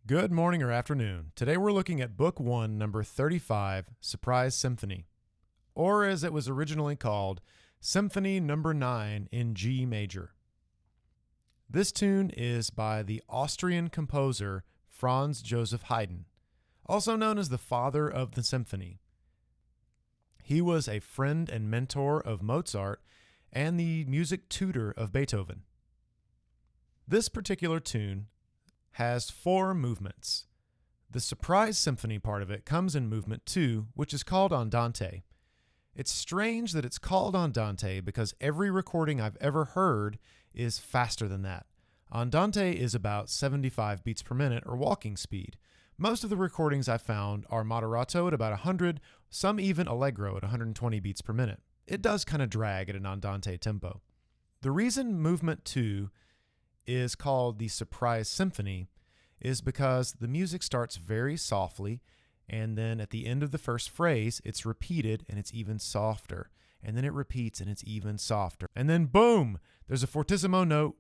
Good morning or afternoon. Today we're looking at Book 1, number 35, Surprise Symphony, or as it was originally called, Symphony number 9 in G major. This tune is by the Austrian composer Franz Joseph Haydn, also known as the father of the symphony. He was a friend and mentor of Mozart and the music tutor of Beethoven. This particular tune has 4 movements. The Surprise Symphony part of it comes in movement 2, which is called Andante. It's strange that it's called Andante because every recording I've ever heard is faster than that. Andante is about 75 beats per minute or walking speed. Most of the recordings I found are moderato at about 100, some even allegro at 120 beats per minute. It does kind of drag at an Andante tempo. The reason movement 2 is called the Surprise Symphony is because the music starts very softly, and then at the end of the first phrase, it's repeated and it's even softer. And then it repeats and it's even softer. And then boom, there's a fortissimo note,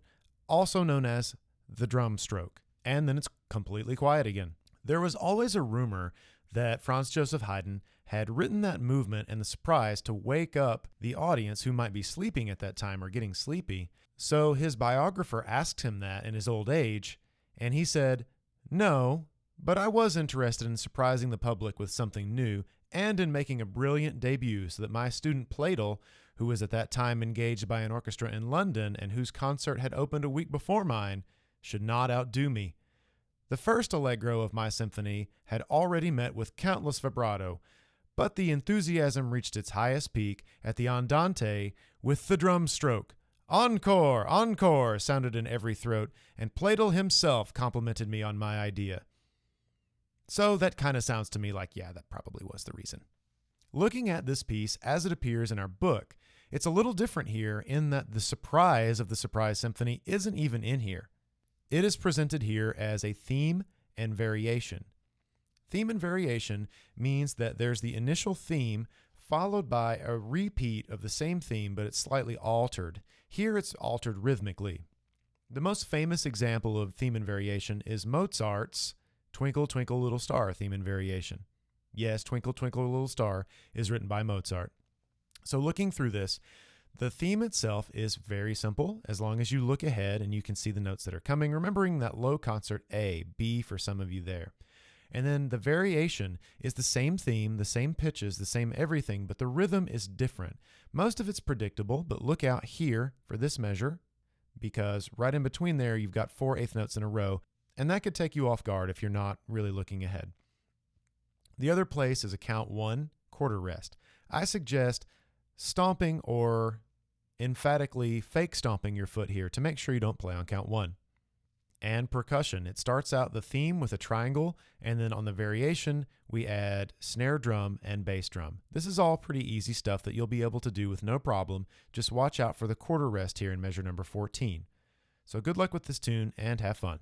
also known as the drum stroke. And then it's completely quiet again. There was always a rumor that Franz Joseph Haydn had written that movement and the surprise to wake up the audience who might be sleeping at that time or getting sleepy. So his biographer asked him that in his old age, and he said, "No, but I was interested in surprising the public with something new and in making a brilliant debut so that my student Platel, who was at that time engaged by an orchestra in London and whose concert had opened a week before mine, should not outdo me. The first allegro of my symphony had already met with countless vibrato, but the enthusiasm reached its highest peak at the Andante with the drum stroke. Encore, encore sounded in every throat, and Platel himself complimented me on my idea." So that kind of sounds to me like, yeah, that probably was the reason. Looking at this piece as it appears in our book, it's a little different here in that the surprise of the Surprise Symphony isn't even in here. It is presented here as a theme and variation. Theme and variation means that there's the initial theme followed by a repeat of the same theme, but it's slightly altered. Here it's altered rhythmically. The most famous example of theme and variation is Mozart's Twinkle, Twinkle, Little Star theme and variation. Yes, Twinkle, Twinkle, Little Star is written by Mozart. So looking through this, the theme itself is very simple as long as you look ahead and you can see the notes that are coming, remembering that low concert A, B for some of you there. And then the variation is the same theme, the same pitches, the same everything, but the rhythm is different. Most of it's predictable, but look out here for this measure because right in between there, you've got 4 eighth notes in a row, and that could take you off guard if you're not really looking ahead. The other place is a count 1 quarter rest. I suggest stomping or emphatically fake stomping your foot here to make sure you don't play on count 1. And percussion. It starts out the theme with a triangle, and then on the variation, we add snare drum and bass drum. This is all pretty easy stuff that you'll be able to do with no problem. Just watch out for the quarter rest here in measure number 14. So good luck with this tune and have fun.